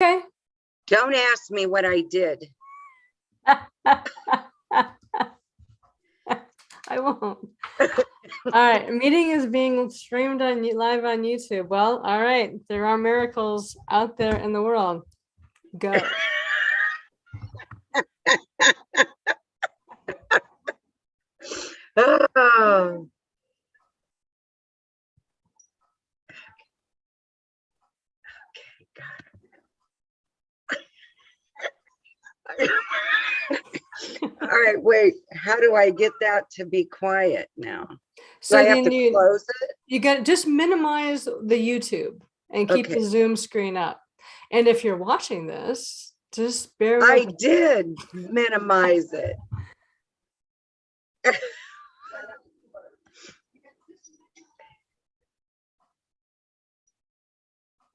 Okay. Don't ask me what I did. I won't. All right. Meeting is being streamed on live on YouTube. Well, all right. There are miracles out there in the world. Go. Oh. All right, wait. How do I get that to be quiet now? So do I have to close it? You got to just minimize the YouTube and keep the Zoom screen up. And if you're watching this, just bear with I did minimize it.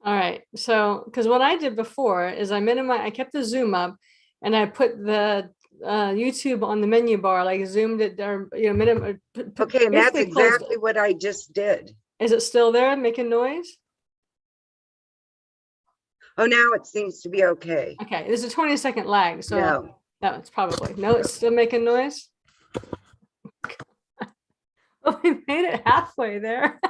All right. So, because what I did before is I kept the Zoom up and I put the YouTube on the menu bar, like zoomed it or minimum. Okay, and that's exactly what I just did. Is it still there making noise? Oh, now it seems to be okay. Okay, there's a 20-second lag, so no, it's probably it's still making noise. Well, we made it halfway there.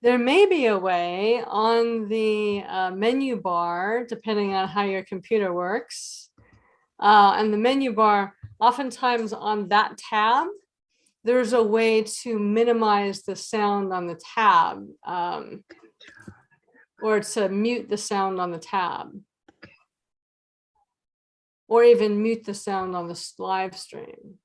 There may be a way on the menu bar, depending on how your computer works. And the menu bar, oftentimes on that tab, there's a way to minimize the sound on the tab, or to mute the sound on the tab, or even mute the sound on the live stream.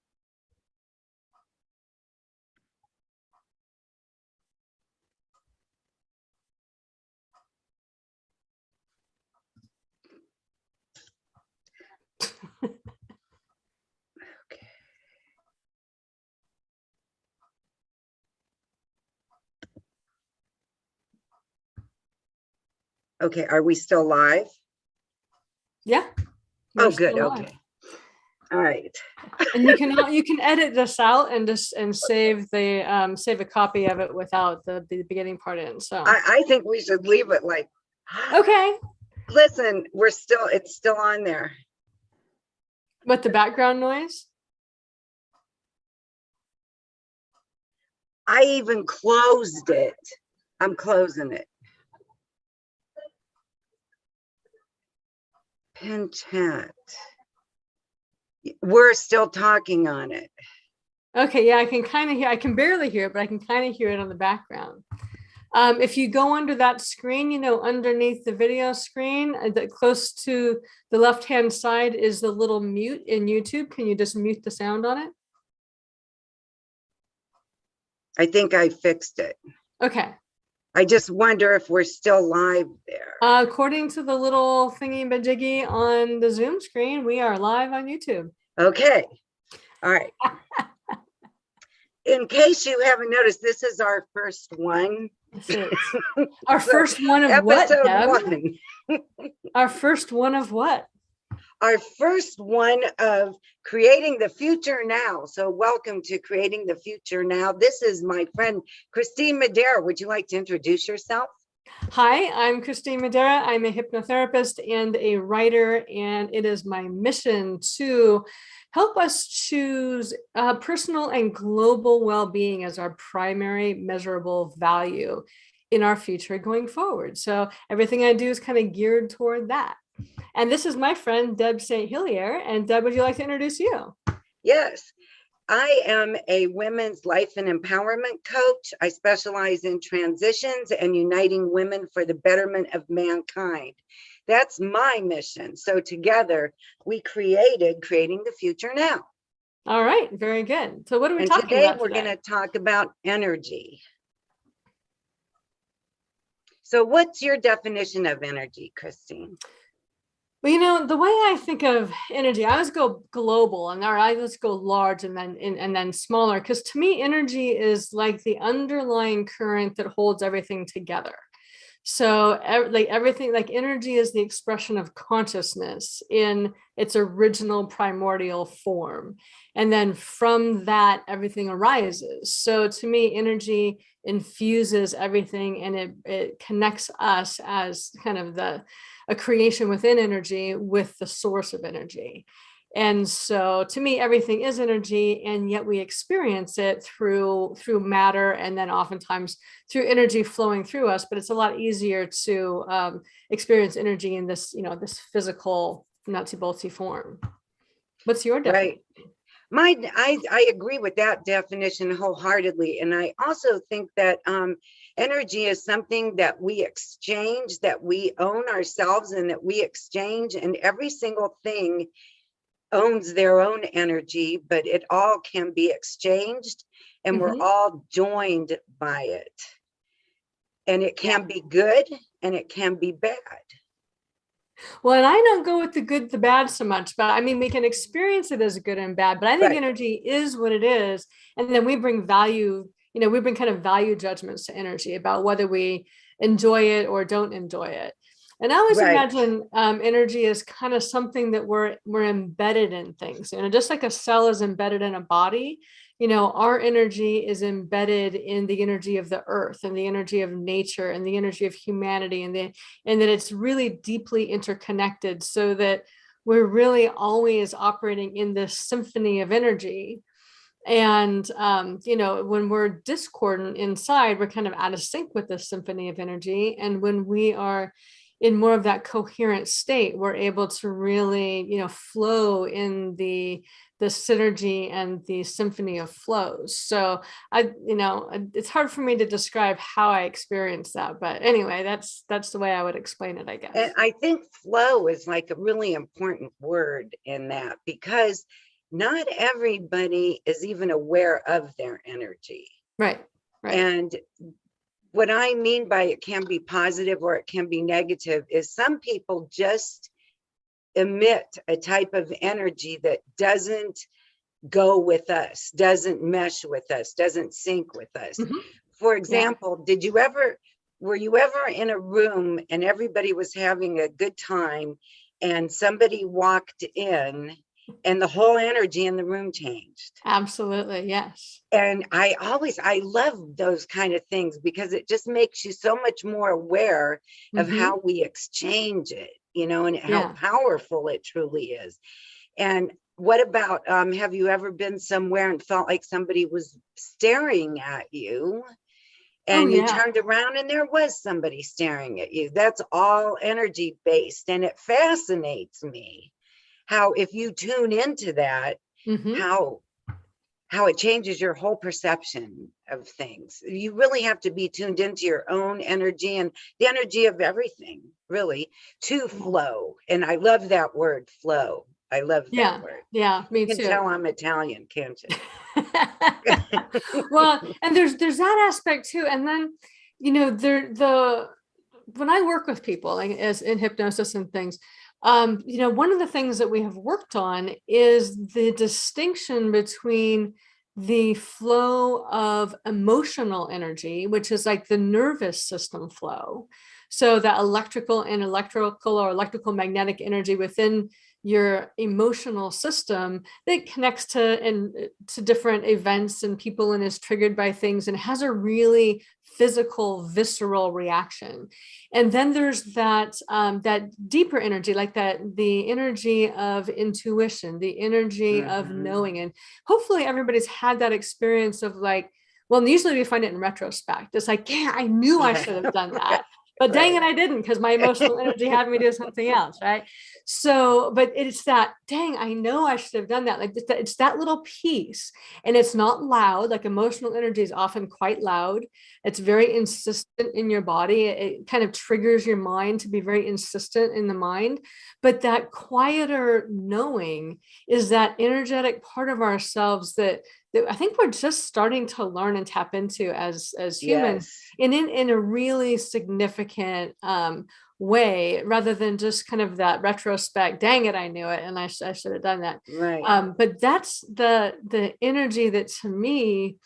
Okay, are we still live? Yeah. Oh, good. Okay. All right. And you can edit this out and save a copy of it without the beginning part in. So I think we should leave it like. Okay. Listen, it's still on there. With the background noise? I even closed it. I'm closing it. Pin chat. We're still talking on it. Okay, yeah, I can kind of hear. I can barely hear it, but I can kind of hear it on the background. If you go under that screen, underneath the video screen, close to the left-hand side is the little mute in YouTube. Can you just mute the sound on it? I think I fixed it. Okay. I just wonder if we're still live there. According to the little thingy-majiggy on the Zoom screen, we are live on YouTube. Okay. All right. In case you haven't noticed, this is our first one. Our first one of what, Deb? Our first one of what? Our first one of Creating the Future Now. So welcome to Creating the Future Now. This is my friend, Christine Madeira. Would you like to introduce yourself? Hi, I'm Christine Madeira. I'm a hypnotherapist and a writer, and it is my mission to help us choose personal and global well-being as our primary measurable value in our future going forward. So everything I do is kind of geared toward that. And this is my friend, Deb St.Hilaire. And Deb, would you like to introduce you? Yes. I am a women's life and empowerment coach. I specialize in transitions and uniting women for the betterment of mankind. That's my mission. So together we created Creating the Future Now. All right, very good. So what are we talking about today? We're going to talk about energy. So what's your definition of energy, Christine? Well, the way I think of energy, I always go global, and I let's go large and then smaller, because to me, energy is like the underlying current that holds everything together. So like everything, like energy is the expression of consciousness in its original primordial form. And then from that, everything arises. So to me, energy infuses everything, and it connects us as kind of a creation within energy with the source of energy. And so to me, everything is energy, and yet we experience it through matter, and then oftentimes through energy flowing through us. But it's a lot easier to experience energy in this, this physical nutsy boltsy form. What's your definition? Right. I agree with that definition wholeheartedly. And I also think that energy is something that we exchange, that we own ourselves, and that we exchange, and every single thing owns their own energy, but it all can be exchanged, and we're all joined by it. And it can be good and it can be bad. Well, and I don't go with the good, the bad so much, but I mean, we can experience it as good and bad, but I think energy is what it is. And then we bring value, we bring kind of value judgments to energy about whether we enjoy it or don't enjoy it. And I always imagine energy is kind of something that we're embedded in things, just like a cell is embedded in a body. Our energy is embedded in the energy of the earth, and the energy of nature, and the energy of humanity, and that it's really deeply interconnected, so that we're really always operating in this symphony of energy. And when we're discordant inside, we're kind of out of sync with this symphony of energy. And when we are in more of that coherent state, we're able to really, flow in the synergy and the symphony of flows. So it's hard for me to describe how I experience that, but anyway, that's the way I would explain it, I guess. And I think flow is like a really important word in that, because not everybody is even aware of their energy. Right. And what I mean by it can be positive or it can be negative is some people just emit a type of energy that doesn't go with us, doesn't mesh with us, doesn't sync with us. For example, were you ever in a room and everybody was having a good time, and somebody walked in and the whole energy in the room changed? Absolutely, yes. And I love those kind of things, because it just makes you so much more aware of how we exchange it, and how powerful it truly is. And what about, have you ever been somewhere and felt like somebody was staring at you, and you turned around and there was somebody staring at you? That's all energy based. And it fascinates me how, if you tune into that, how it changes your whole perception of things. You really have to be tuned into your own energy and the energy of everything, really, to flow. And I love that word, flow. I love that word. Yeah, me too. You can tell I'm Italian, can't you? Well, and there's that aspect too. And then, when I work with people, like as in hypnosis and things, one of the things that we have worked on is the distinction between the flow of emotional energy, which is like the nervous system flow. So that electrical or electrical magnetic energy within your emotional system that connects to different events and people, and is triggered by things and has a really physical, visceral reaction. And then there's that deeper energy, like the energy of intuition, the energy of knowing. And hopefully everybody's had that experience of like, well, usually we find it in retrospect. It's like, yeah, I knew I should have done that. But dang it, I didn't, because my emotional energy had me do something else, right? So, but it's that, dang, I know I should have done that. Like it's that little piece, and it's not loud. Like emotional energy is often quite loud. It's very insistent in your body. It kind of triggers your mind to be very insistent in the mind. But that quieter knowing is that energetic part of ourselves that I think we're just starting to learn and tap into as humans, and in a really significant way, rather than just kind of that retrospect, dang it, I knew it, and I should have done that. Right. But that's the energy that, to me,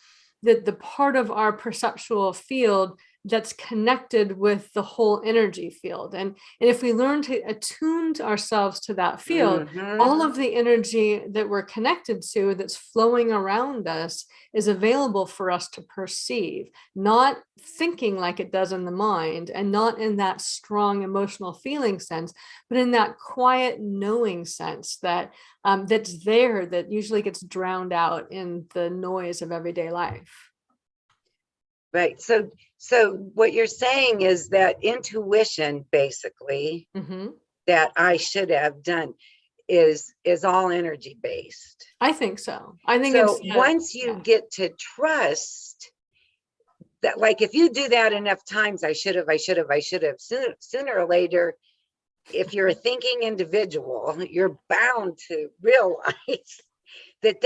that the part of our perceptual field that's connected with the whole energy field. And if we learn to attune ourselves to that field, all of the energy that we're connected to that's flowing around us is available for us to perceive, not thinking like it does in the mind, and not in that strong emotional feeling sense, but in that quiet knowing sense that that's there, that usually gets drowned out in the noise of everyday life. Right. So what you're saying is that intuition, basically, that I should have done is all energy based. I think so. I think so it's once you get to trust that, like, if you do that enough times, I should have, sooner or later, if you're a thinking individual, you're bound to realize that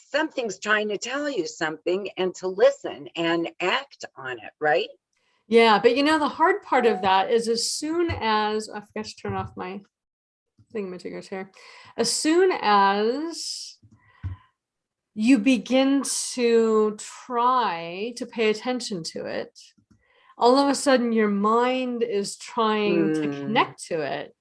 something's trying to tell you something, and to listen and act on it, right? Yeah, but you know, the hard part of that is as soon as, I forgot to turn off my thingamajiggers here, as soon as you begin to try to pay attention to it, all of a sudden your mind is trying to connect to it,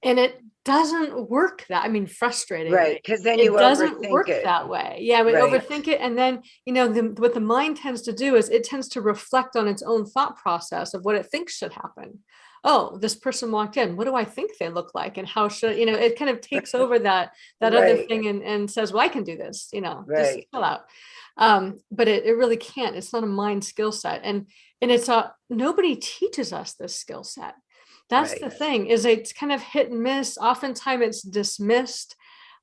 and it doesn't work that, I mean, frustratingly, right? Because then it doesn't work that way. Yeah, we right. overthink it, and then, you know, what the mind tends to do is it tends to reflect on its own thought process of what it thinks should happen. Oh, this person walked in, what do I think they look like, and how should, you know, it kind of takes over that right. other thing, and says, well, I can do this, you know, right. just chill out. But it really can't. It's not a mind skill set, and it's nobody teaches us this skill set. That's right. The thing, is it's kind of hit and miss. Oftentimes it's dismissed.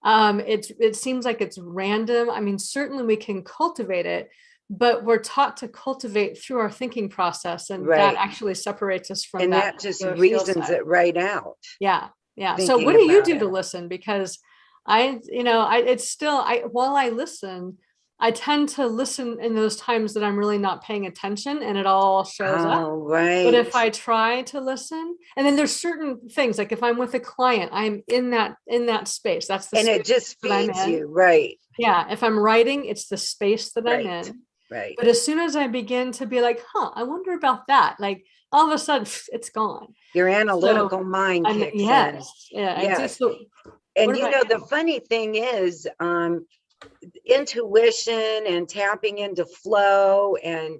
It seems like it's random. I mean, certainly we can cultivate it, but we're taught to cultivate through our thinking process, and right. that actually separates us from that just reasons it right out. Yeah. So what do you do to listen? Because it's still, while I listen, I tend to listen in those times that I'm really not paying attention, and it all shows up. Right. But if I try to listen, and then there's certain things, like if I'm with a client, I'm in that space. That's the and space it just feeds you, right? Yeah. If I'm writing, it's the space that right. I'm in. Right. But as soon as I begin to be like, I wonder about that, like all of a sudden it's gone. Your analytical mind kicks in. Yeah. Yes. And you know, the funny thing is, intuition and tapping into flow and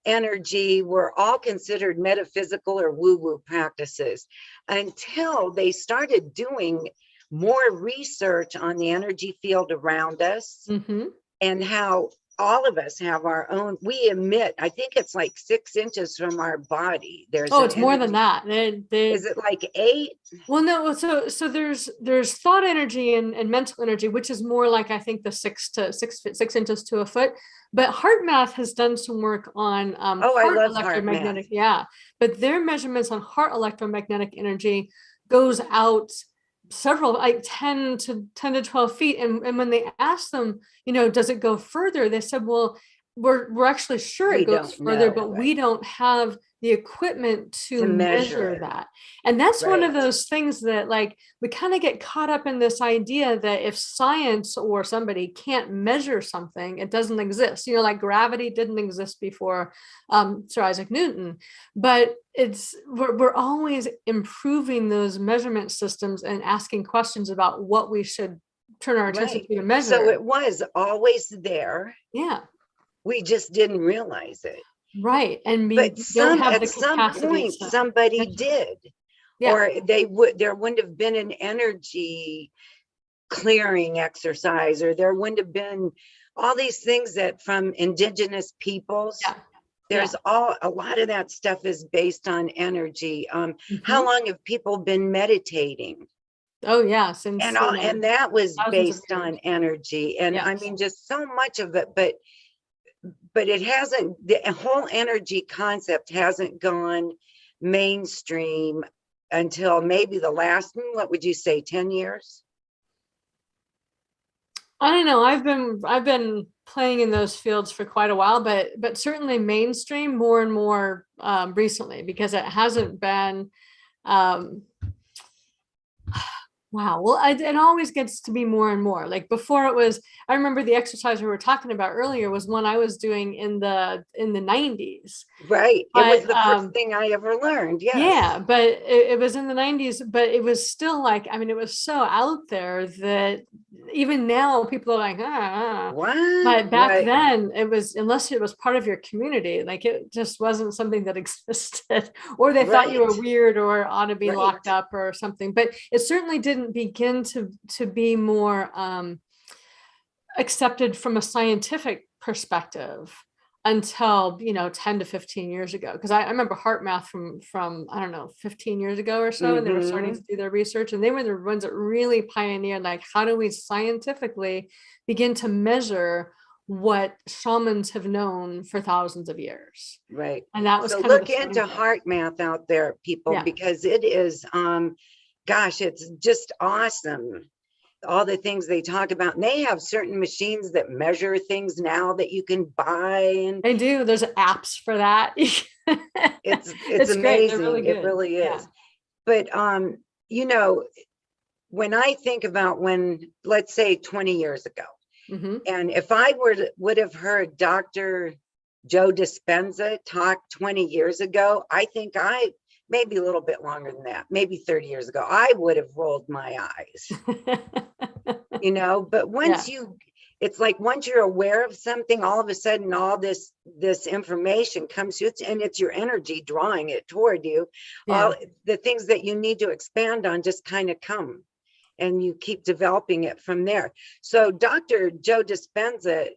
energy were all considered metaphysical or woo-woo practices until they started doing more research on the energy field around us, and how all of us have our own, we emit, I think it's like 6 inches from our body. It's more than that. Is it like 8? Well, no. So there's thought energy and mental energy, which is more like, I think, the 6 inches to a foot. But HeartMath has done some work on heart electromagnetic. Yeah, but their measurements on heart electromagnetic energy goes out several, like 10 to 12 feet. And when they asked them, does it go further? They said, well, we're actually sure it goes further, but we don't have the equipment to measure that. And that's one of those things that, like, we kind of get caught up in this idea that if science or somebody can't measure something, it doesn't exist. Like gravity didn't exist before Sir Isaac Newton, but we're always improving those measurement systems and asking questions about what we should turn our attention to measure. So it was always there. Yeah. We just didn't realize it. Right. And but at some point somebody did. Yeah. Or there wouldn't have been an energy clearing exercise, or there wouldn't have been all these things that from indigenous peoples. Yeah. There's a lot of that stuff is based on energy. How long have people been meditating? Oh yeah, and that was based on energy. And I mean, just so much of it, but it hasn't, the whole energy concept hasn't gone mainstream until maybe the last, what would you say, 10 years? I don't know. I've been playing in those fields for quite a while, but certainly mainstream more and more recently, because it hasn't been Wow. Well, it always gets to be more and more. Like before it was, I remember the exercise we were talking about earlier was one I was doing in the 90s. Right. It was But the first thing I ever learned. yeah, Yes. but it was in the 90s, but it was still like, I mean, it was so out there that even now people are like, What? but back Right. then it was, unless it was part of your community, like it just wasn't something that existed, or they thought you Right. were weird or ought to be Right. locked up or something. But it certainly didn't begin to be more accepted from a scientific perspective until 10 to 15 years ago, because I remember heart math from I don't know, 15 years ago or so, and they were starting to Mm-hmm. do their research, and they were the ones that really pioneered, like, how do we scientifically begin to measure what shamans have known for thousands of years. Right. And that was So kind of the look starting into point. heart math out there, people, Yeah. because it is, gosh, it's just awesome. All the things they talk about. And they have certain machines that measure things now that you can buy. And They do, there's apps for that. it's It's great, they're really amazing. It good. really Yeah. is. But you know, when I think about when, let's say 20 years ago, Hmm. and if I would have heard Dr. Joe Dispenza talk 20 years ago, I think maybe a little bit longer than that, maybe 30 years ago, I would have rolled my eyes, but Yeah. it's like once you're aware of something, all of a sudden all this information comes to you, and it's your energy drawing it toward you. Yeah. All the things that you need to expand on just kind of come, and you keep developing it from there. So Dr. Joe Dispenza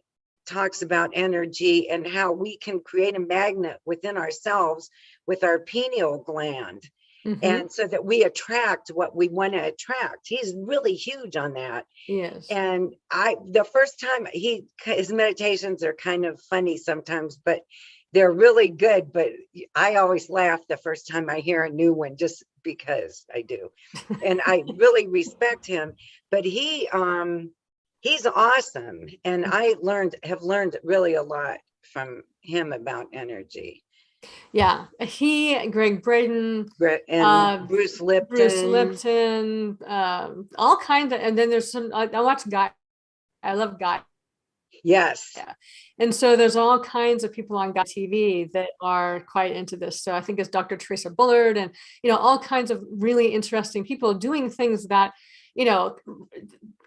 talks about energy and how we can create a magnet within ourselves with our pineal gland, Hmm. and so that we attract what we want to attract. He's really huge on that. Yes. And the first time, his meditations are kind of funny sometimes, but they're really good. But I always laugh the first time I hear a new one, just because I do. And I really respect him. But he's awesome. And I have learned really a lot from him about energy. Yeah. He, Greg Braden, And uh, Bruce Bruce Lipton. Lipton, all kinds of, and then there's some, I watch Guy, I love Guy. Yes. Yeah. And so there's all kinds of people on Guy TV that are quite into this. So I think it's Dr. Teresa Bullard and, all kinds of really interesting people doing things that, you know,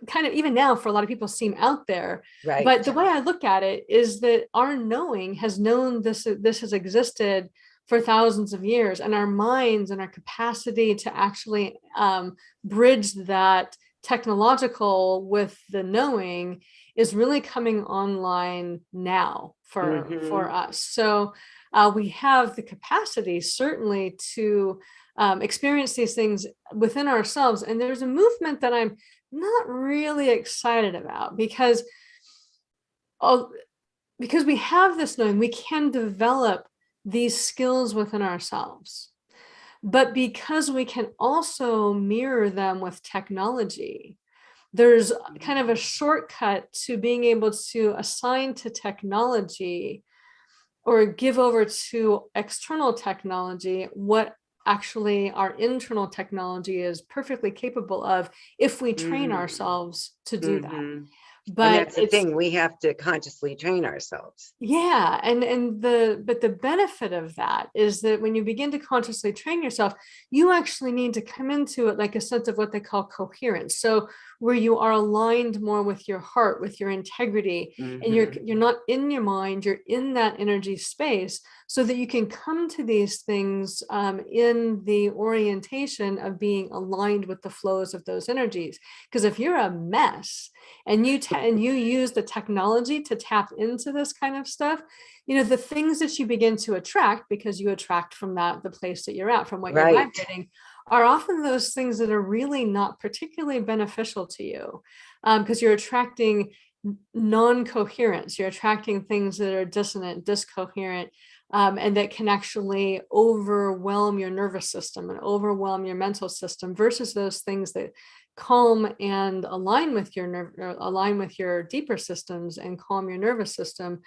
kind of even now for a lot of people seem out there. But Right. the way I look at it is that our knowing has known this has existed for thousands of years, and our minds and our capacity to actually bridge that technological with the knowing is really coming online now for Mm-hmm. us. So we have the capacity certainly to experience these things within ourselves. And there's a movement that I'm not really excited about oh, because we have this knowing, we can develop these skills within ourselves. But because we can also mirror them with technology, there's kind of a shortcut to being able to assign to technology or give over to external technology what actually our internal technology is perfectly capable of if we train Mm-hmm. ourselves to do that. Mm-hmm. And But that's the it's, thing, we have to consciously train ourselves. yeah, and the benefit of that is that when you begin to consciously train yourself, you actually need to come into it like a sense of what they call coherence. So where you are aligned more with your heart, with your integrity, and Mm-hmm. you're not in your mind, you're in that energy space, so that you can come to these things in the orientation of being aligned with the flows of those energies. Because if you're a mess and you use the technology to tap into this kind of stuff, the things that you begin to attract, because you attract from the place that you're at, from what you're Right. vibrating, are often those things that are really not particularly beneficial to you, because you're attracting non-coherence, you're attracting things that are dissonant, discoherent, and that can actually overwhelm your nervous system and overwhelm your mental system, versus those things that calm and align with your align with your deeper systems and calm your nervous system,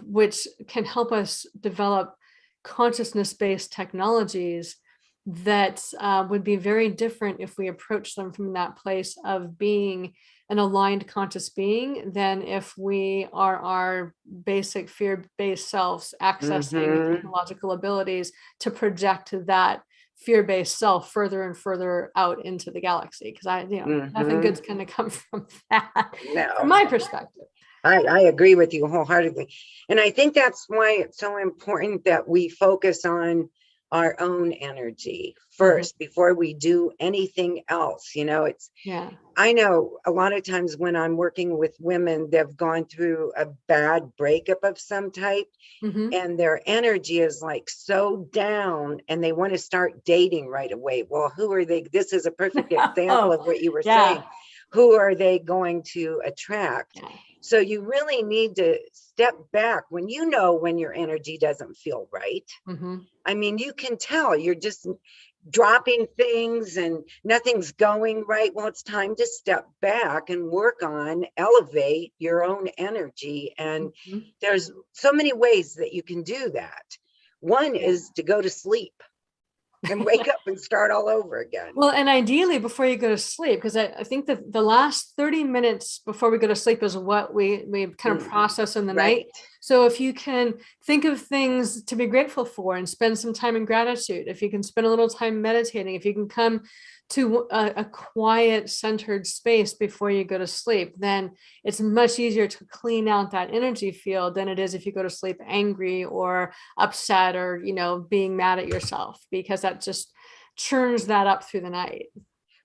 which can help us develop consciousness-based technologies that would be very different if we approach them from that place of being an aligned conscious being than if we are our basic fear-based selves accessing Mm-hmm. technological abilities to project that fear-based self further and further out into the galaxy. Because nothing Mm-hmm. good's going to come from that, from No. my perspective. I agree with you wholeheartedly. And I think that's why it's so important that we focus on our own energy first before we do anything else. Yeah. I know a lot of times when I'm working with women, they've gone through a bad breakup of some type, and their energy is like so down and they want to start dating right away. Well, who are they? This is a perfect example of what you were saying. Who are they going to attract? Yeah. So you really need to step back when your energy doesn't feel right. I mean, you can tell you're just dropping things and nothing's going right. Well, it's time to step back and work on elevate your own energy. And there's so many ways that you can do that. One is to go to sleep and wake up and start all over again. Well, and ideally before you go to sleep, because I think that the last 30 minutes before we go to sleep is what we kind of process in the night. So if you can think of things to be grateful for and spend some time in gratitude, if you can spend a little time meditating, if you can come to a quiet, centered space before you go to sleep, then it's much easier to clean out that energy field than it is if you go to sleep angry or upset or, being mad at yourself, because that just churns that up through the night.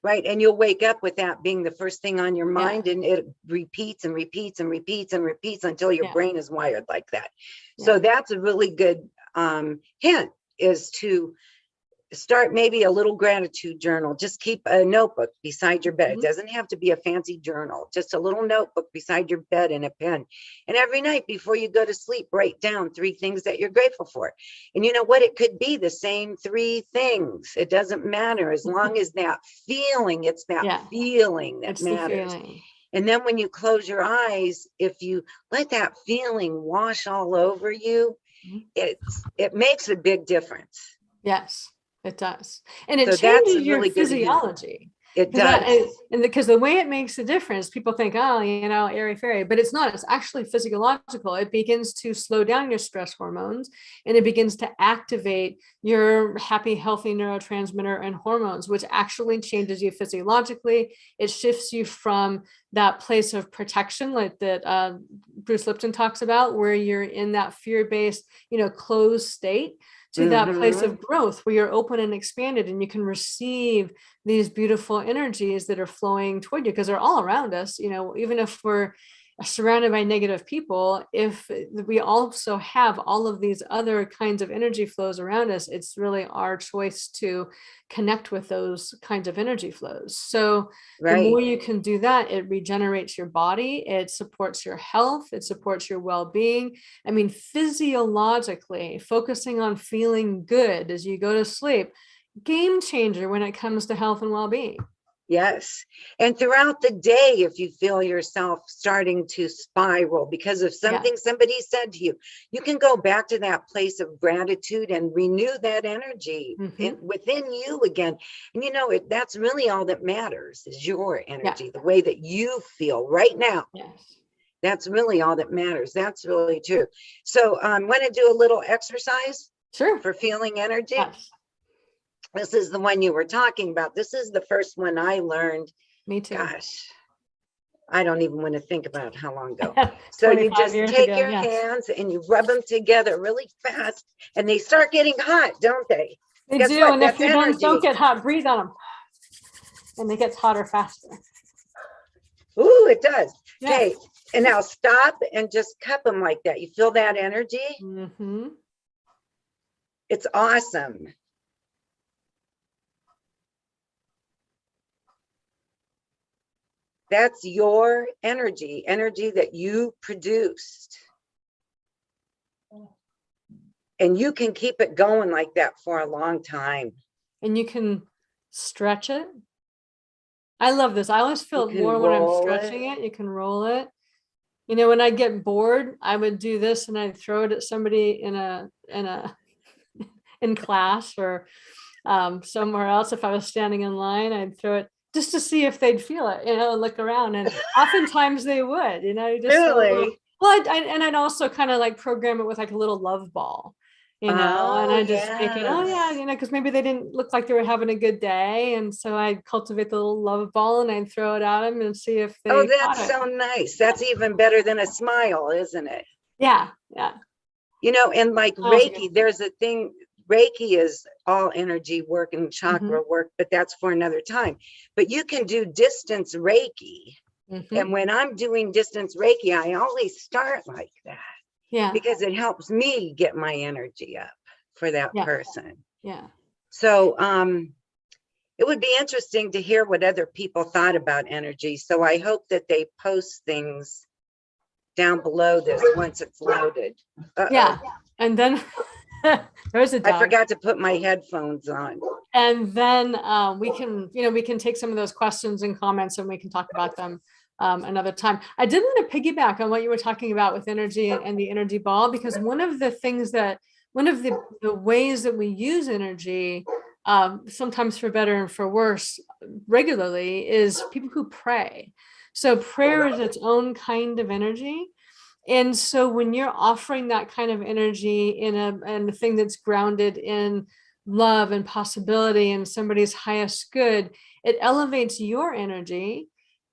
Right. And you'll wake up with that being the first thing on your mind, and it repeats and repeats and repeats and repeats until your brain is wired like that. So that's a really good hint, is to start maybe a little gratitude journal. Just keep a notebook beside your bed. It doesn't have to be a fancy journal, just a little notebook beside your bed and a pen. And every night before you go to sleep, write down 3 things that you're grateful for. And you know what? It could be the same 3 things. It doesn't matter, as long as that feeling, it's that feeling that matters. And then when you close your eyes, if you let that feeling wash all over you, it makes a big difference. Yes. It does. And it changes your physiology. It does. And because the way it makes a difference, people think, oh, airy fairy, but it's not. It's actually physiological. It begins to slow down your stress hormones, and it begins to activate your happy, healthy neurotransmitter and hormones, which actually changes you physiologically. It shifts you from that place of protection, like that Bruce Lipton talks about, where you're in that fear-based, closed state, to that place of growth where you're open and expanded, and you can receive these beautiful energies that are flowing toward you, because they're all around us. Even if we're surrounded by negative people, if we also have all of these other kinds of energy flows around us, it's really our choice to connect with those kinds of energy flows. So the more you can do that, it regenerates your body, it supports your health, it supports your well-being. I mean, physiologically, focusing on feeling good as you go to sleep, game changer when it comes to health and well-being. Yes. And throughout the day, if you feel yourself starting to spiral because of something somebody said to you, you can go back to that place of gratitude and renew that energy within you again. And that's really all that matters, is your energy, the way that you feel right now. That's really all that matters. That's really true. So I'm going to do a little exercise for feeling energy. This is the one you were talking about. This is the first one I learned. Me too. Gosh, I don't even want to think about how long ago. So you just take your hands and you rub them together really fast, and they start getting hot, don't they? They do. What? And if your hands don't get hot, breathe on them, and it gets hotter faster. Ooh, it does. Okay, and now stop and just cup them like that. You feel that energy? It's awesome. That's your energy that you produced. And you can keep it going like that for a long time. And you can stretch it. I love this. I always feel more when I'm stretching it. You can roll it. When I get bored, I would do this and I'd throw it at somebody in class, or somewhere else. If I was standing in line, I'd throw it just to see if they'd feel it, and look around. And oftentimes they would, you just throw a little, Really? well, and I'd also kind of like program it with like a little love ball, and Oh, I just make it, oh yeah, yes. because maybe they didn't look like they were having a good day. And so I'd cultivate the little love ball and I'd throw it at them and see if Oh, they caught that's it. so nice. That's even better than a smile, isn't it? Yeah, yeah. And like Smiles are good. Reiki, there's a thing, Reiki is all energy work and chakra Hmm. work, but that's for another time. But you can do distance Reiki. Hmm. And when I'm doing distance Reiki, I always start like that Yeah, because it helps me get my energy up for that yeah, person. yeah. So it would be interesting to hear what other people thought about energy. So I hope that they post things down below this once it's loaded. Uh-oh. Yeah. And then there's a I dog. forgot to put my headphones on. And then we can take some of those questions and comments and we can talk about them another time. I did want to piggyback on what you were talking about with energy and the energy ball, because one of the ways that we use energy, sometimes for better and for worse, regularly, is people who pray. So prayer is its own kind of energy. And so when you're offering that kind of energy in a thing that's grounded in love and possibility and somebody's highest good, it elevates your energy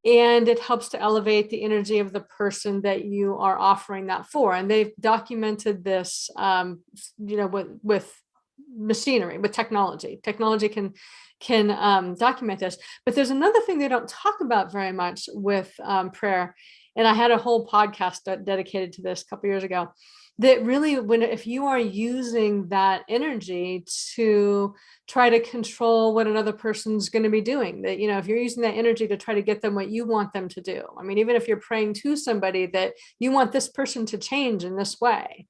and it helps to elevate the energy of the person that you are offering that for. And they've documented this, with machinery, with technology. Technology can document this. But there's another thing they don't talk about very much with prayer, and I had a whole podcast dedicated to this a couple years ago, that really, if you are using that energy to try to control what another person's going to be doing, that if you're using that energy to try to get them what you want them to do, I mean, even if you're praying to somebody that you want this person to change in this way,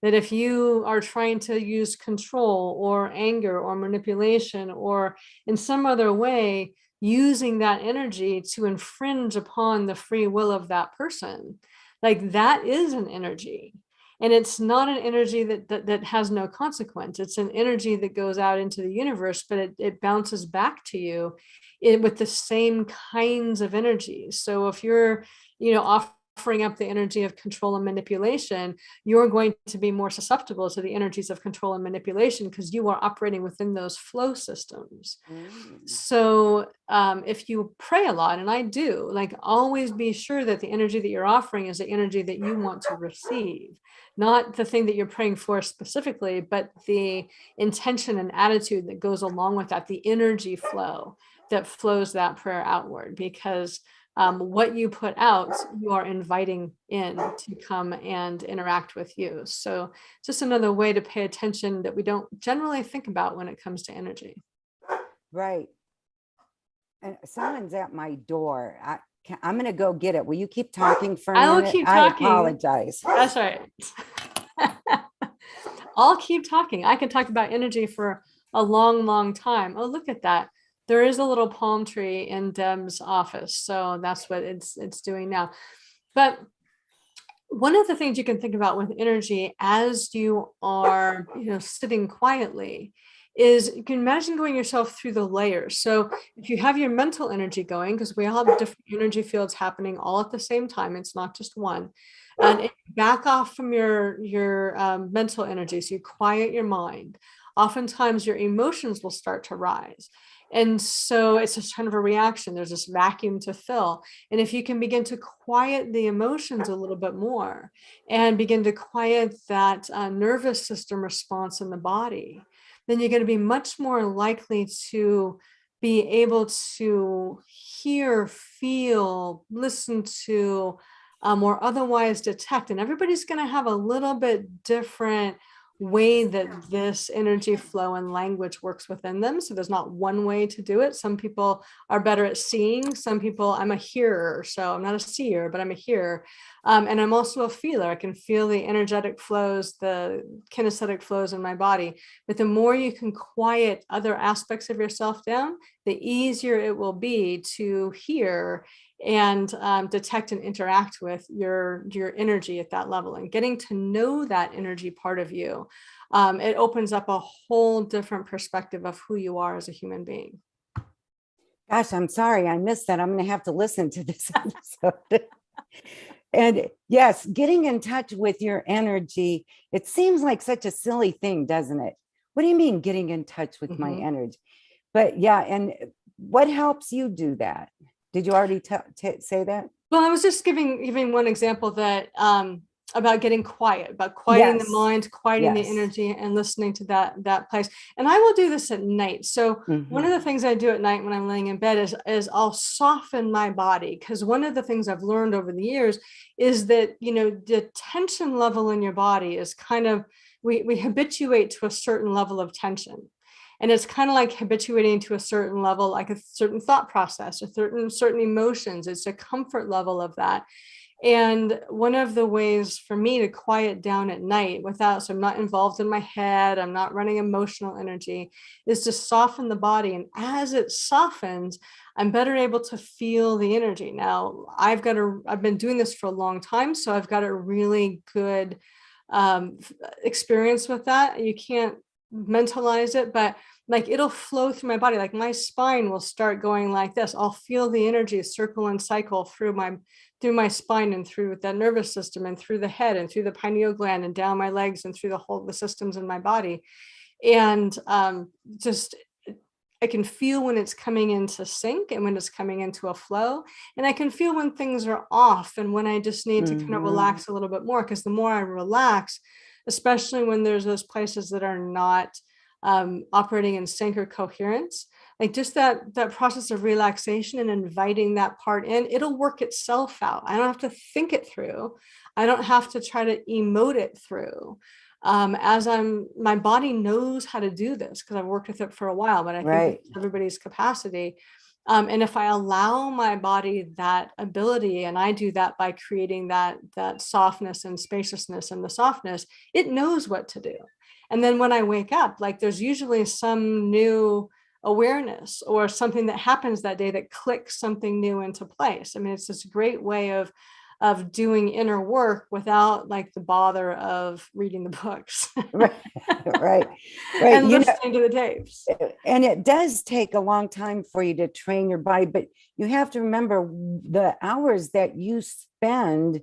that if you are trying to use control or anger or manipulation or in some other way using that energy to infringe upon the free will of that person, like that is an energy. And it's not an energy that has no consequence. It's an energy that goes out into the universe, but it bounces back to you with the same kinds of energies. So if you're offering up the energy of control and manipulation, you're going to be more susceptible to the energies of control and manipulation because you are operating within those flow systems. Mm. So if you pray a lot, and I do, like, always be sure that the energy that you're offering is the energy that you want to receive, not the thing that you're praying for specifically, but the intention and attitude that goes along with that, the energy flow that flows that prayer outward. Because what you put out, you are inviting in to come and interact with you. So just another way to pay attention that we don't generally think about when it comes to energy. Right. And someone's at my door. I'm going to go get it. Will you keep talking for a I will minute? keep I talking. apologize. That's right. I'll keep talking. I can talk about energy for a long, long time. Oh, look at that. There is a little palm tree in Deb's office. So that's what it's doing now. But one of the things you can think about with energy as you are, sitting quietly, is you can imagine going yourself through the layers. So if you have your mental energy going, because we all have different energy fields happening all at the same time, it's not just one. And if you back off from your mental energy, so you quiet your mind, oftentimes your emotions will start to rise. And so it's just kind of a reaction. There's this vacuum to fill. And if you can begin to quiet the emotions a little bit more and begin to quiet that nervous system response in the body, then you're going to be much more likely to be able to hear, feel, listen to, or otherwise detect. And everybody's going to have a little bit different way that this energy flow and language works within them. So there's not one way to do it. Some people are better at seeing. Some people, I'm a hearer, so I'm not a seer, but I'm a hearer. And I'm also a feeler. I can feel the energetic flows, the kinesthetic flows in my body. But the more you can quiet other aspects of yourself down, the easier it will be to hear and detect and interact with your energy at that level, and getting to know that energy part of you. It opens up a whole different perspective of who you are as a human being. Gosh, I'm sorry I missed that. I'm going to have to listen to this episode. And yes, getting in touch with your energy, it seems like such a silly thing, doesn't it? What do you mean getting in touch with my energy? But yeah, and what helps you do that? Did you already say that? Well, I was just giving one example that about getting quiet, about quieting the mind, quieting the energy, and listening to that place. And I will do this at night. So one of the things I do at night when I'm laying in bed is I'll soften my body, because one of the things I've learned over the years is that, you know, the tension level in your body is kind of, we habituate to a certain level of tension. And it's kind of like habituating to a certain level, like a certain thought process, or certain emotions. It's a comfort level of that. And one of the ways for me to quiet down at night so I'm not involved in my head, I'm not running emotional energy, is to soften the body. And as it softens, I'm better able to feel the energy. Now, I've been doing this for a long time, so I've got a really good experience with that. You can't mentalize it, but like it'll flow through my body. Like my spine will start going like this. I'll feel the energy circle and cycle through my spine, and through the nervous system, and through the head, and through the pineal gland, and down my legs, and through the systems in my body. And just I can feel when it's coming into sync and when it's coming into a flow. And I can feel when things are off and when I just need to kind of relax a little bit more, because the more I relax, especially when there's those places that are not operating in sync or coherence, like just that process of relaxation and inviting that part in, it'll work itself out. I don't have to think it through. I don't have to try to emote it through. My body knows how to do this because I've worked with it for a while, but I think it's everybody's capacity. And if I allow my body that ability, and I do that by creating that softness and spaciousness and the softness, it knows what to do. And then when I wake up, like there's usually some new awareness or something that happens that day that clicks something new into place. I mean, it's this great way of doing inner work without like the bother of reading the books. right. And listening to the tapes. And it does take a long time for you to train your body, but you have to remember the hours that you spend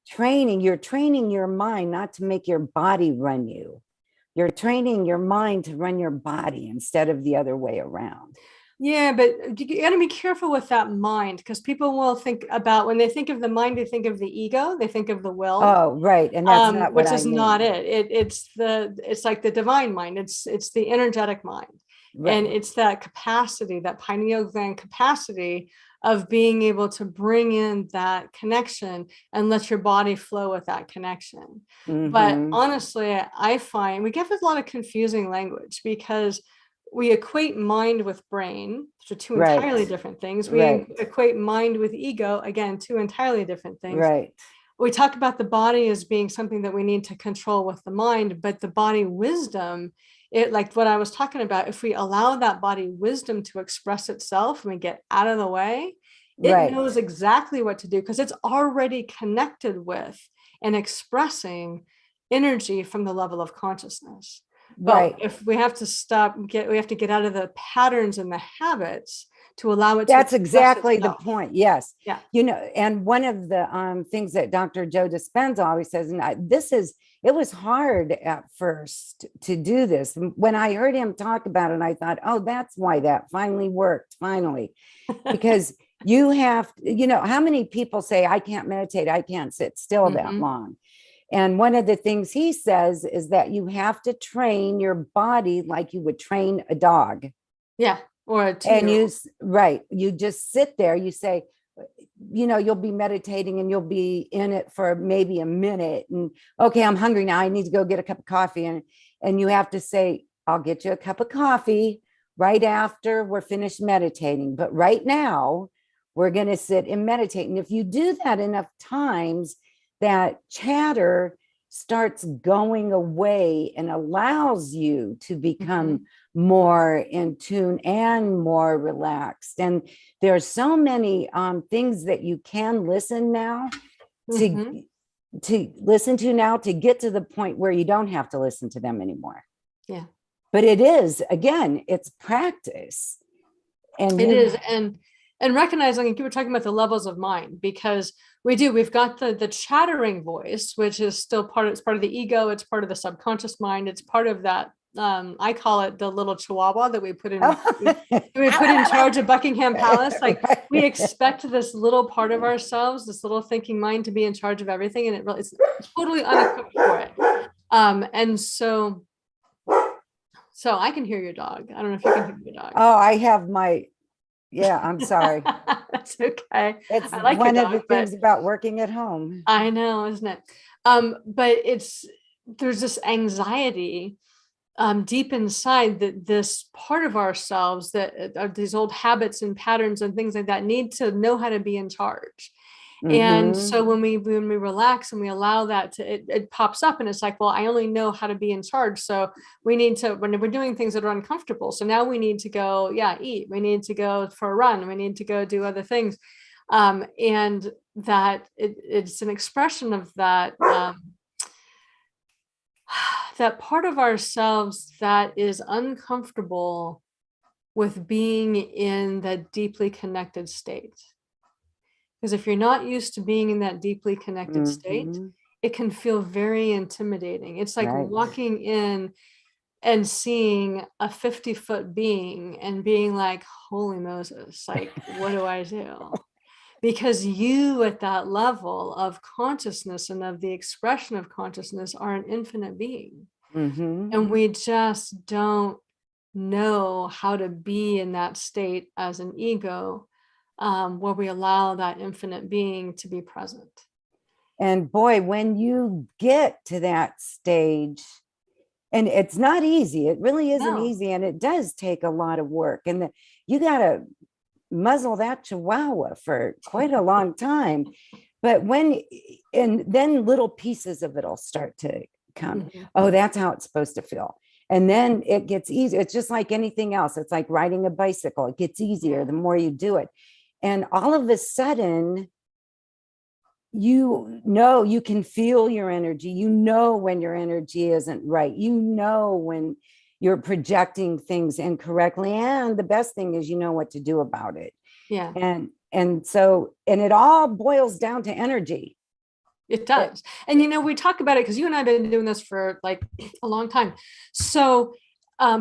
training. You're training your mind not to make your body run you. You're training your mind to run your body instead of the other way around. Yeah, but you got to be careful with that mind, because people will think about, when they think of the mind, they think of the ego, they think of the will. Oh, right. And that's not what which is not it. It's like the divine mind. It's the energetic mind. Right. And it's that capacity, that pineal gland capacity of being able to bring in that connection and let your body flow with that connection. But honestly, I find we get a lot of confusing language, because we equate mind with brain, which are two entirely different things. We equate mind with ego, again, two entirely different things. Right. We talk about the body as being something that we need to control with the mind, but the body wisdom, it, like what I was talking about, if we allow that body wisdom to express itself and we get out of the way, it knows exactly what to do, because it's already connected with and expressing energy from the level of consciousness. But if we have to we have to get out of the patterns and the habits to allow it. That's exactly the point. Yes. Yeah. You know, and one of the things that Dr. Joe Dispenza always says, and it was hard at first to do this. When I heard him talk about it, I thought, oh, that's why that finally worked. Finally, because you have, you know, how many people say, I can't meditate, I can't sit still that long. And one of the things he says is that you have to train your body like you would train a dog. Yeah. Or a two-year-old. And you just sit there, you say, you know, you'll be meditating and you'll be in it for maybe a minute. And okay, I'm hungry now. I need to go get a cup of coffee. And you have to say, I'll get you a cup of coffee right after we're finished meditating. But right now, we're going to sit and meditate. And if you do that enough times, that chatter starts going away and allows you to become more in tune and more relaxed. And there are so many things that you can listen now to listen to now to get to the point where you don't have to listen to them anymore. Yeah. But it is, again, it's practice. And it is. And recognizing, like you were talking about the levels of mind, because we've got the chattering voice, which is still it's part of the ego. It's part of the subconscious mind. It's part of that. I call it the little chihuahua that we put in charge of Buckingham Palace. Like we expect this little part of ourselves, this little thinking mind, to be in charge of everything. And it's totally unequipped for it. And so I can hear your dog. I don't know if you can hear your dog. Oh, I have I'm sorry. That's okay. It's I like one your of the dog, things about working at home. I know, isn't it? But there's this anxiety deep inside that this part of ourselves that are these old habits and patterns and things like that need to know how to be in charge. And so when we relax and we allow that it pops up, and it's like, well, I only know how to be in charge. So we need to, when we're doing things that are uncomfortable, so now we need to go, eat. We need to go for a run. We need to go do other things. And that it's an expression of that, that part of ourselves that is uncomfortable with being in that deeply connected state. Because if you're not used to being in that deeply connected state, it can feel very intimidating. It's like walking in and seeing a 50-foot being and being like, holy Moses, like, what do I do? Because you at that level of consciousness and of the expression of consciousness are an infinite being. And we just don't know how to be in that state as an ego, where we allow that infinite being to be present. And boy, when you get to that stage, and it's not easy, it really isn't easy, and it does take a lot of work, and you got to muzzle that chihuahua for quite a long time. But then little pieces of it'll start to come. Oh, that's how it's supposed to feel. And then it gets easier. It's just like anything else. It's like riding a bicycle. It gets easier the more you do it. And all of a sudden, you can feel your energy. When your energy isn't right. When you're projecting things incorrectly. And the best thing is, what to do about it. Yeah. And so it all boils down to energy. It does. And, we talk about it because you and I have been doing this for like a long time. So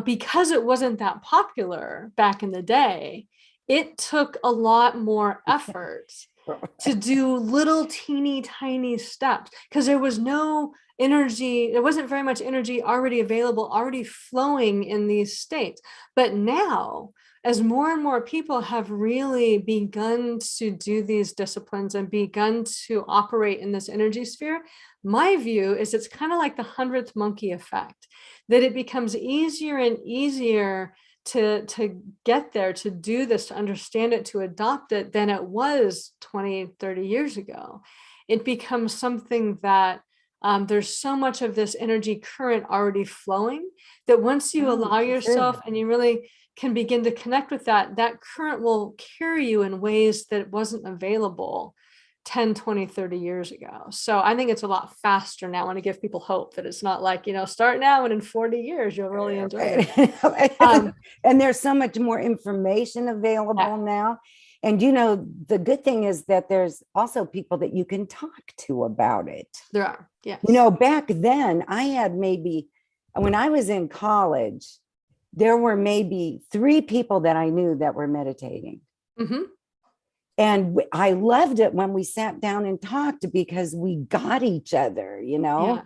because it wasn't that popular back in the day, it took a lot more effort to do little teeny tiny steps, because there was no energy. There wasn't very much energy already available, already flowing in these states. But now, as more and more people have really begun to do these disciplines and begun to operate in this energy sphere, my view is it's kind of like the 100th monkey effect, that it becomes easier and easier to get there, to do this, to understand it, to adopt it, than it was 20, 30 years ago. It becomes something that there's so much of this energy current already flowing, that once you allow yourself and you really can begin to connect with that current will carry you in ways that wasn't available 10, 20, 30 years ago. So I think it's a lot faster now. I want to give people hope that it's not like, start now and in 40 years, you'll really enjoy it. And there's so much more information available now. And, the good thing is that there's also people that you can talk to about it. There are, yes. Back then I had when I was in college, there were maybe 3 people that I knew that were meditating. And I loved it when we sat down and talked, because we got each other, Yeah.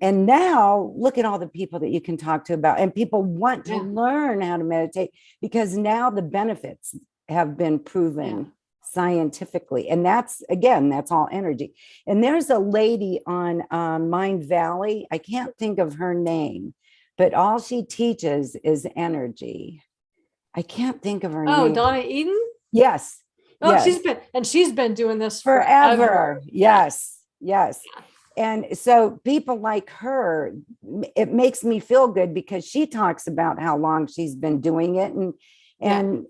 And now look at all the people that you can talk to about, and people want to learn how to meditate, because now the benefits have been proven scientifically. And that's all energy. And there's a lady on Mind Valley. I can't think of her name, but all she teaches is energy. I can't think of her name. Oh, Donna Eden? Yes. Oh, she's been doing this forever. Yes. And so people like her, it makes me feel good because she talks about how long she's been doing it, and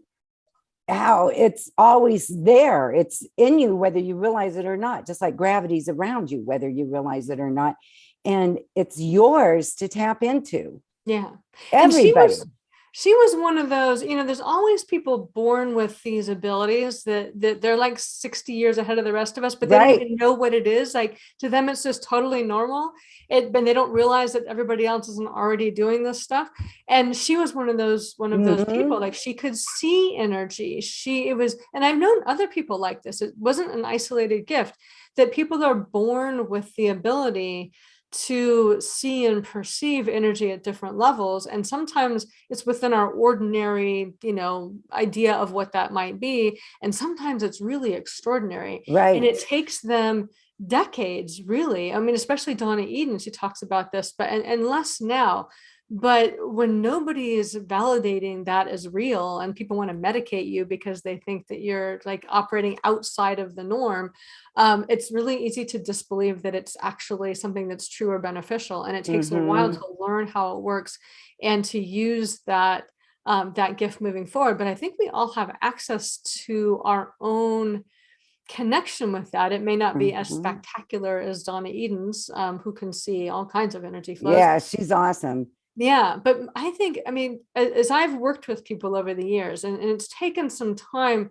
how it's always there. It's in you, whether you realize it or not, just like gravity's around you, whether you realize it or not. And it's yours to tap into. Yeah. And Everybody. she was one of those, there's always people born with these abilities that they're like 60 years ahead of the rest of us, but they don't even know what it is. Like, to them, it's just totally normal. But they don't realize that everybody else isn't already doing this stuff. And she was one of those people. Like, she could see energy. And I've known other people like this. It wasn't an isolated gift, that people are born with the ability to see and perceive energy at different levels. And sometimes it's within our ordinary, idea of what that might be. And sometimes it's really extraordinary. Right. And it takes them decades, really. I mean, especially Donna Eden, she talks about this, but and less now. But when nobody is validating that as real, and people want to medicate you because they think that you're like operating outside of the norm, it's really easy to disbelieve that it's actually something that's true or beneficial. And it takes a while to learn how it works and to use that gift moving forward. But I think we all have access to our own connection with that. It may not be as spectacular as Donna Eden's, who can see all kinds of energy flows. Yeah, she's awesome. Yeah, but I think, as I've worked with people over the years, and it's taken some time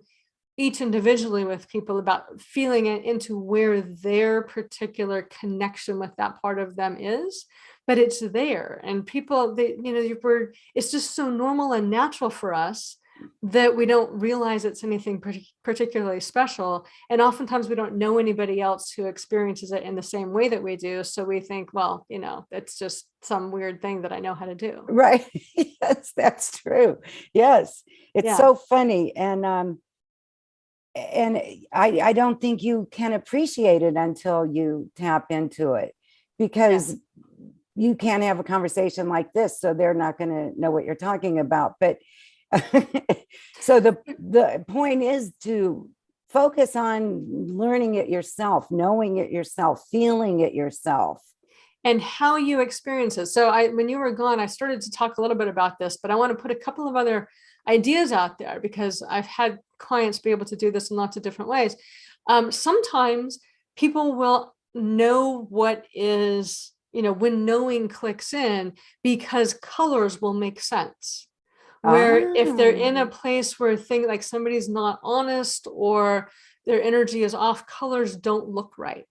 each individually with people about feeling it into where their particular connection with that part of them is, but it's there. And people, it's just so normal and natural for us that we don't realize it's anything particularly special. And oftentimes we don't know anybody else who experiences it in the same way that we do. So we think, well, it's just some weird thing that I know how to do. Right. Yes, that's true. Yes. It's so funny. And I don't think you can appreciate it until you tap into it, because you can't have a conversation like this. So they're not going to know what you're talking about. But so the point is to focus on learning it yourself, knowing it yourself, feeling it yourself, and how you experience it. So when you were gone, I started to talk a little bit about this, but I want to put a couple of other ideas out there because I've had clients be able to do this in lots of different ways. Sometimes people will know what is, when knowing clicks in, because colors will make sense. Where if they're in a place where like somebody's not honest or their energy is off, colors don't look right.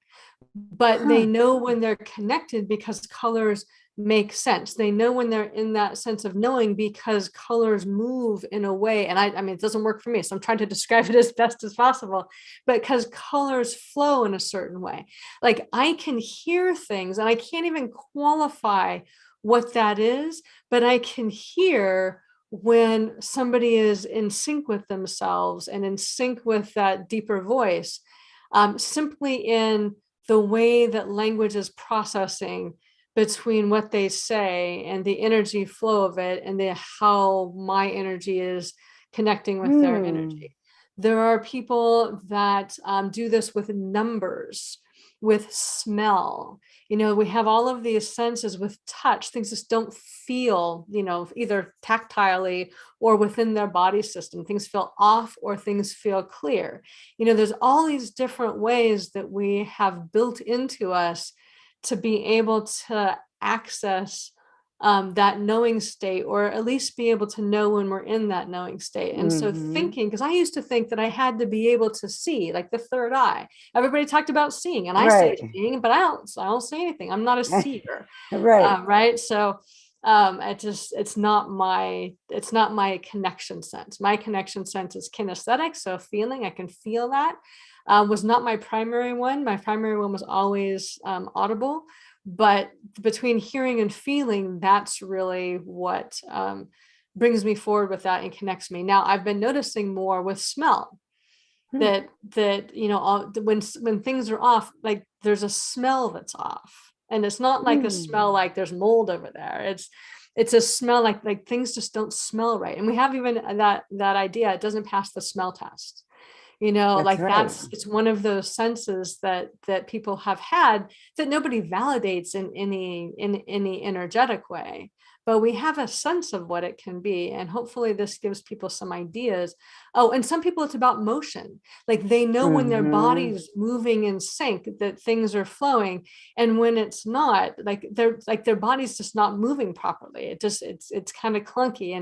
But they know when they're connected because colors make sense. They know when they're in that sense of knowing because colors move in a way. And I mean, it doesn't work for me, so I'm trying to describe it as best as possible, but because colors flow in a certain way. Like, I can hear things and I can't even qualify what that is, but I can hear when somebody is in sync with themselves and in sync with that deeper voice, simply in the way that language is processing between what they say and the energy flow of it, and how my energy is connecting with their energy. There are people that do this with numbers, with smell. We have all of these senses. With touch, things just don't feel, either tactilely or within their body system. Things feel off or things feel clear. There's all these different ways that we have built into us to be able to access that knowing state, or at least be able to know when we're in that knowing state. And so thinking, because I used to think that I had to be able to see, like the third eye. Everybody talked about seeing, and I say seeing, but I don't say anything. I'm not a seer. Right. So it's not my connection sense. My connection sense is kinesthetic. So feeling, I can feel that. Was not my primary one. My primary one was always audible. But between hearing and feeling, that's really what brings me forward with that and connects me. Now, I've been noticing more with smell that when things are off, like there's a smell that's off, and it's not like a smell like there's mold over there. It's a smell like things just don't smell right. And we have even that idea, it doesn't pass the smell test. That's Like right. it's one of those senses that people have had that nobody validates in any energetic way, but we have a sense of what it can be. And hopefully this gives people some ideas. Oh, and some people it's about motion. Like they know when their body's moving in sync, that things are flowing. And when it's not, their body's just not moving properly. It's kind of clunky.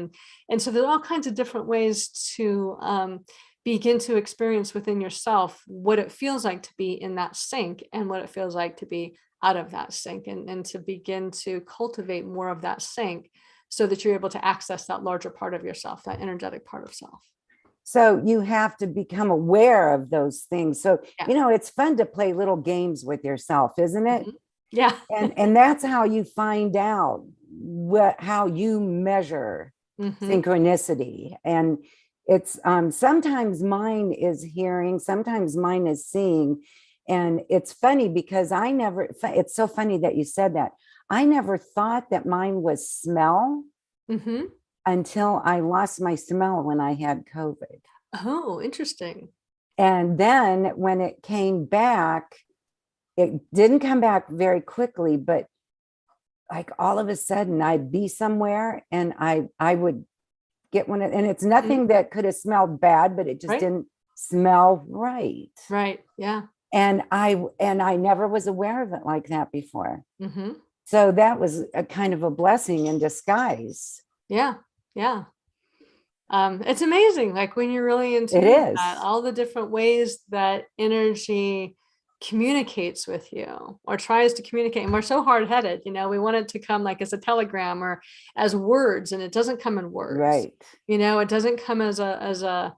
And so there's all kinds of different ways to begin to experience within yourself what it feels like to be in that sync and what it feels like to be out of that sync, and to begin to cultivate more of that sync so that you're able to access that larger part of yourself, that energetic part of self. So you have to become aware of those things. So, Yeah. It's fun to play little games with yourself, isn't it? Mm-hmm. Yeah. And that's how you find out how you measure synchronicity. And it's sometimes mine is hearing, sometimes mine is seeing. And it's funny because it's so funny that you said that. I never thought that mine was smell until I lost my smell when I had COVID. Oh, interesting. And then when it came back, it didn't come back very quickly, but like all of a sudden I'd be somewhere and I would get one, and it's nothing that could have smelled bad, but it just didn't smell right. Right. Yeah. And I never was aware of it like that before. So that was a kind of a blessing in disguise. Yeah. Yeah. It's amazing. Like when you're really into that, all the different ways that energy communicates with you or tries to communicate. And we're so hard-headed, we want it to come like as a telegram or as words, and it doesn't come in words. Right. It doesn't come as a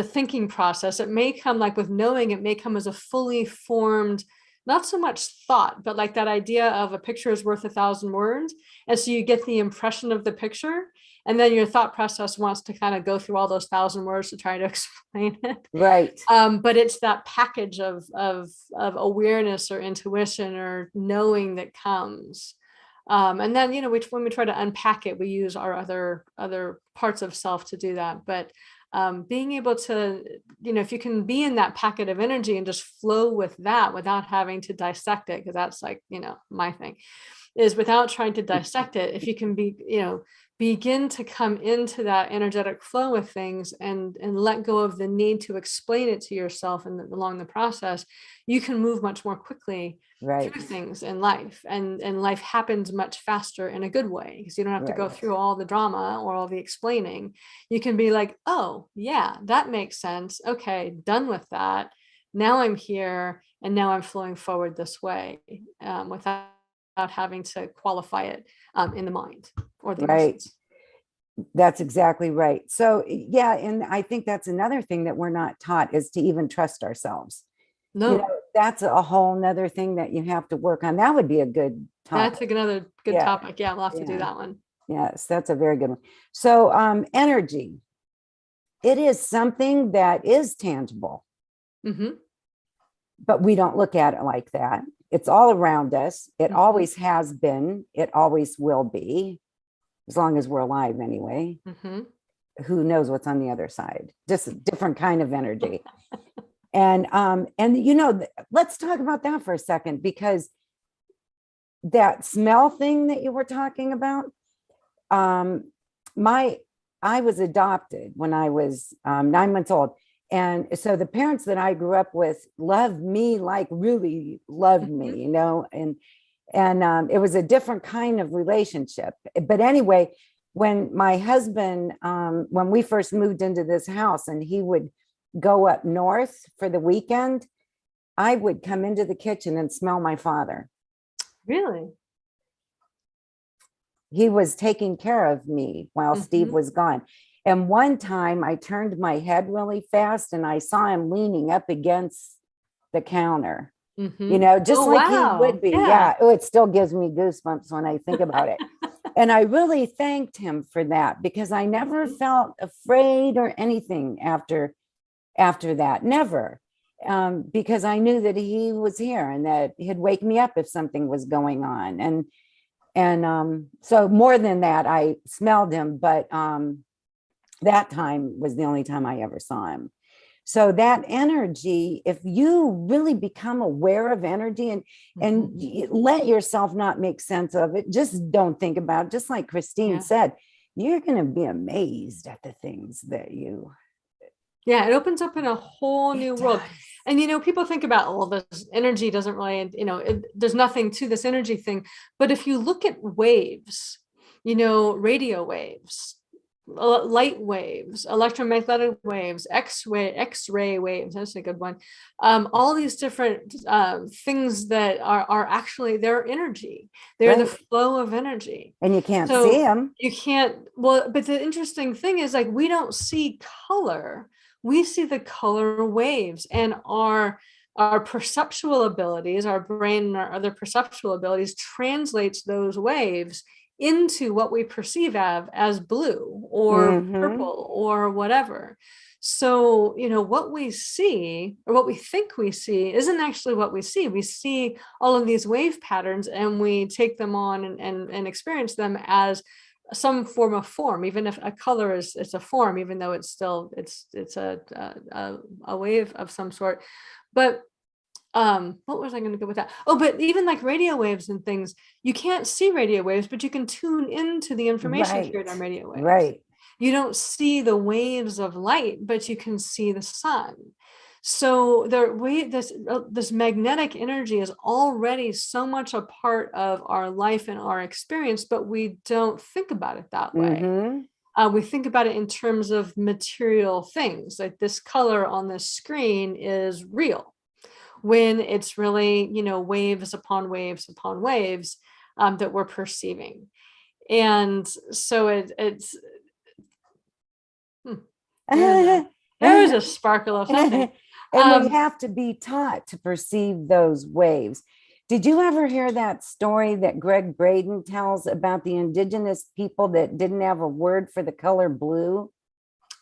thinking process. It may come like with knowing, it may come as a fully formed, not so much thought, but like that idea of a picture is worth 1,000 words. And so you get the impression of the picture, and then your thought process wants to kind of go through all those 1,000 words to try to explain it. Right. But it's that package of awareness or intuition or knowing that comes. And then, when we try to unpack it, we use our other parts of self to do that. But being able to, if you can be in that packet of energy and just flow with that without having to dissect it, because that's like, my thing is without trying to dissect it, if you can begin to come into that energetic flow with things and let go of the need to explain it to yourself and along the process, you can move much more quickly through things in life, and life happens much faster in a good way because you don't have to go through all the drama or all the explaining. You can be like, oh yeah, that makes sense. Okay, done with that. Now I'm here and now I'm flowing forward this way without having to qualify it in the mind or the emotions. That's exactly right. So yeah, and I think that's another thing that we're not taught is to even trust ourselves. No, that's a whole nother thing that you have to work on. That would be a good topic. That's another good topic. Yeah, we'll have to do that one. Yes, that's a very good one. So energy, it is something that is tangible, but we don't look at it like that. It's all around us. It always has been. It always will be, as long as we're alive anyway. Who knows what's on the other side? Just a different kind of energy. And let's talk about that for a second, because that smell thing that you were talking about, I was adopted when I was 9 months old. And so the parents that I grew up with loved me, like really loved me, and it was a different kind of relationship. But anyway, when my husband, when we first moved into this house and he would go up north for the weekend, I would come into the kitchen and smell my father. Really? He was taking care of me while Steve was gone. And one time I turned my head really fast and I saw him leaning up against the counter, just like he would be. Yeah. Oh, it still gives me goosebumps when I think about it. And I really thanked him for that, because I never felt afraid or anything after that. Never. Because I knew that he was here and that he'd wake me up if something was going on. And so more than that, I smelled him, but that time was the only time I ever saw him. So that energy, if you really become aware of energy and let yourself not make sense of it, just don't think about it. Just like Christine said, you're going to be amazed at the things that you. Yeah, it opens up in a whole new world. And, people think about, well, this energy doesn't really, there's nothing to this energy thing. But if you look at waves, radio waves, light waves, electromagnetic waves, X-ray waves, that's a good one. All these different things that are actually, they're energy. They're the flow of energy. And you can't see them. You can't, but the interesting thing is, like, we don't see color. We see the color waves, and our perceptual abilities, our brain and our other perceptual abilities translates those waves into what we perceive as blue or purple or whatever. So, what we see, or what we think we see, isn't actually what we see. We see all of these wave patterns, and we take them on and experience them as some form of form, even if a color it's a form, even though it's still it's a wave of some sort. But what was I going to go with that? Oh, but even like radio waves and things, you can't see radio waves, but you can tune into the information carried on radio waves. Right. You don't see the waves of light, but you can see the sun. So this magnetic energy is already so much a part of our life and our experience, but we don't think about it that way. We think about it in terms of material things, like this color on this screen is real, when it's really, waves upon waves upon waves that we're perceiving. And so it's there was a sparkle of something. And we have to be taught to perceive those waves. Did you ever hear that story that Greg Braden tells about the indigenous people that didn't have a word for the color blue?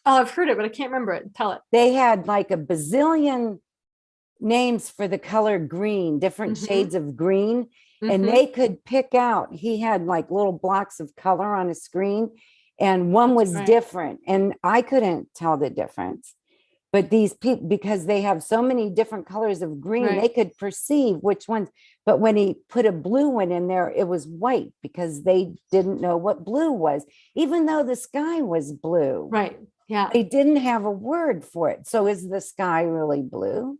Oh, I've heard it, but I can't remember it. Tell it. They had like a bazillion names for the color green, different shades of green. And they could pick out, he had like little blocks of color on a screen, and one was different. And I couldn't tell the difference. But these people, because they have so many different colors of green, they could perceive which ones. But when he put a blue one in there, it was white, because they didn't know what blue was, even though the sky was blue. Right. Yeah. They didn't have a word for it. So is the sky really blue?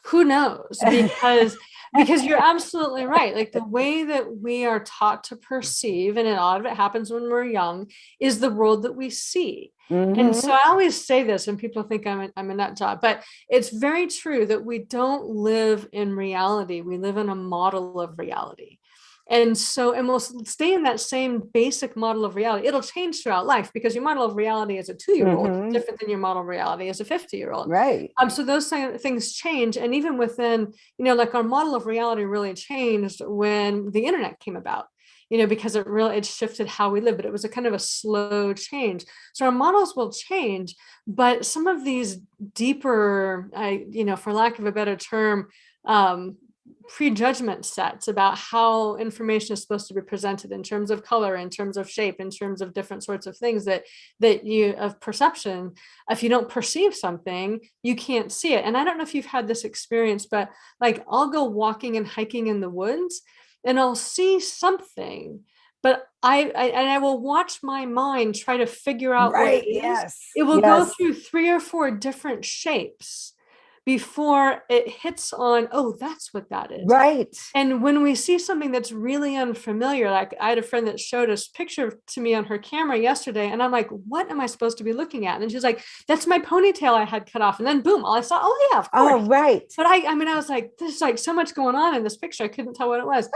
Who knows? Because you're absolutely right. Like, the way that we are taught to perceive, and a lot of it happens when we're young, is the world that we see. And so I always say this, and people think I'm a nut job, but it's very true that we don't live in reality. We live in a model of reality. And we'll stay in that same basic model of reality. It'll change throughout life, because your model of reality as a 2-year-old is different than your model of reality as a 50-year-old. Right. So those things change. And even within, like, our model of reality really changed when the internet came about, because it shifted how we live, but it was a kind of a slow change. So our models will change, but some of these deeper, for lack of a better term, prejudgment sets about how information is supposed to be presented in terms of color, in terms of shape, in terms of different sorts of things that you of perception. If you don't perceive something, you can't see it. And I don't know if you've had this experience, but like, I'll go walking and hiking in the woods, and I'll see something, but I will watch my mind try to figure out what it is. It will go through 3 or 4 different shapes before it hits on, oh, that's what that is. Right. And when we see something that's really unfamiliar, like, I had a friend that showed us picture to me on her camera yesterday, and I'm like, what am I supposed to be looking at? And she's like, that's my ponytail I had cut off. And then boom, I saw, oh yeah, of course. Oh, right. But I was like, there's like so much going on in this picture. I couldn't tell what it was.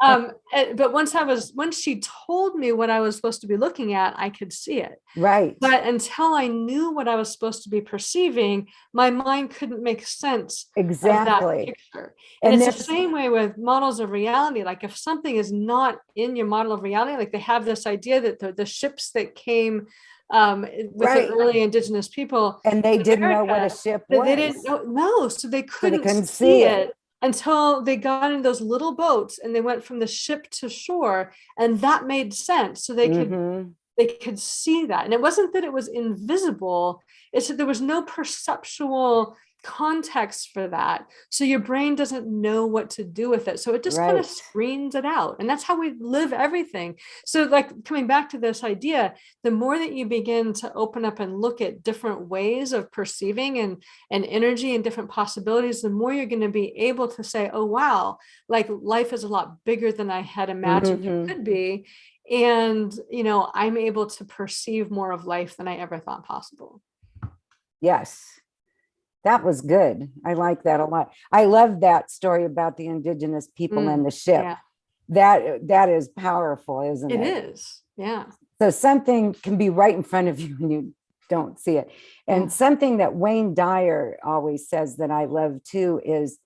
But once she told me what I was supposed to be looking at, I could see it. Right. But until I knew what I was supposed to be perceiving, my mind couldn't make sense of that picture. And it's the same way with models of reality. Like, if something is not in your model of reality, like, they have this idea that the ships that came with the early indigenous people, and they didn't know what a ship was. They didn't know, so they couldn't see it until they got in those little boats and they went from the ship to shore, and that made sense. So they could they could see that. And it wasn't that it was invisible, it's that there was no perceptual context for that. So your brain doesn't know what to do with it. So it just kind of Right. screens it out. And that's how we live everything. So, like, coming back to this idea, the more that you begin to open up and look at different ways of perceiving and energy and different possibilities, the more you're going to be able to say, oh, wow, like life is a lot bigger than I had imagined it could be. And, you know, I'm able to perceive more of life than I ever thought possible. Yes. That was good. I like that a lot. I love that story about the indigenous people and the ship. Yeah, That is powerful, isn't it? it is. Yeah. So something can be right in front of you and you don't see it. And Yeah. something that Wayne Dyer always says that I love too is,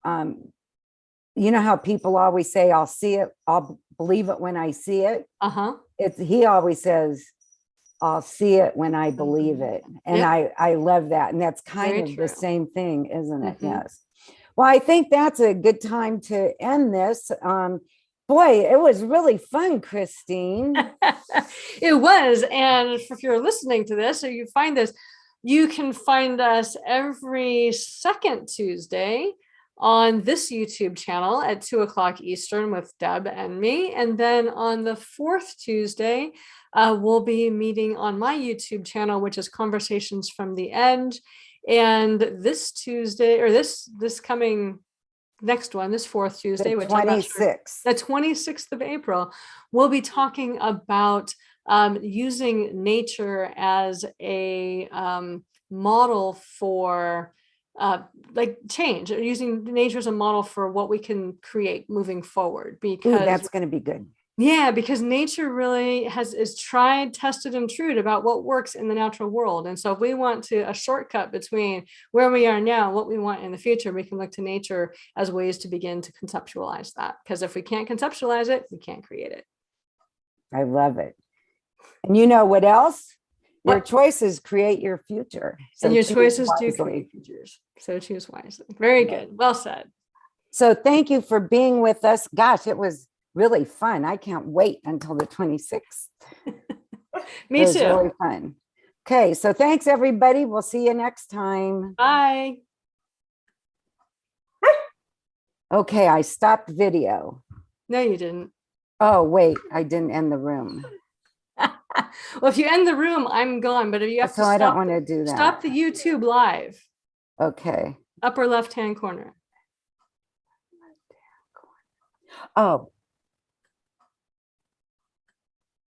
you know how people always say, I'll see it, I'll believe it when I see it. Uh-huh. He always says, I'll see it when I believe it. And Yep. I love that. And that's kind Very of true. the same thing, isn't it? Mhm. Yes. Well, I think that's a good time to end this. Boy, it was really fun, Christine. It was. And if you're listening to this or you find this, you can find us every second Tuesday on this YouTube channel at 2 o'clock Eastern with Deb and me. And then on the fourth Tuesday, we'll be meeting on my YouTube channel, which is Conversations from the Edge. And this Tuesday, or this coming next one, this fourth Tuesday, The which I'm not sure, 26th. the 26th of April, we'll be talking about using nature as a model for like change, or using nature as a model for what we can create moving forward. Ooh, Because that's going to be good. yeah, because nature really is tried, tested, and true about what works in the natural world. And so if we want a shortcut between where we are now and what we want in the future, we can look to nature as ways to begin to conceptualize that. Because if we can't conceptualize it, we can't create it. I love it. And you know what else? Your What? choices create your future. So And your choose choices do wisely. create futures. So choose wisely. Very good. Well said. So thank you for being with us. Gosh, it was really fun. I can't wait until the 26th. Me It was too. really fun. Okay, so thanks everybody. We'll see you next time. Bye. Okay, I stopped video. No, you didn't. Oh, wait, I didn't end the room. Well, if you end the room, I'm gone. But if you have So to I don't stop, want to do that. stop the YouTube live, Okay. upper left-hand corner. Oh,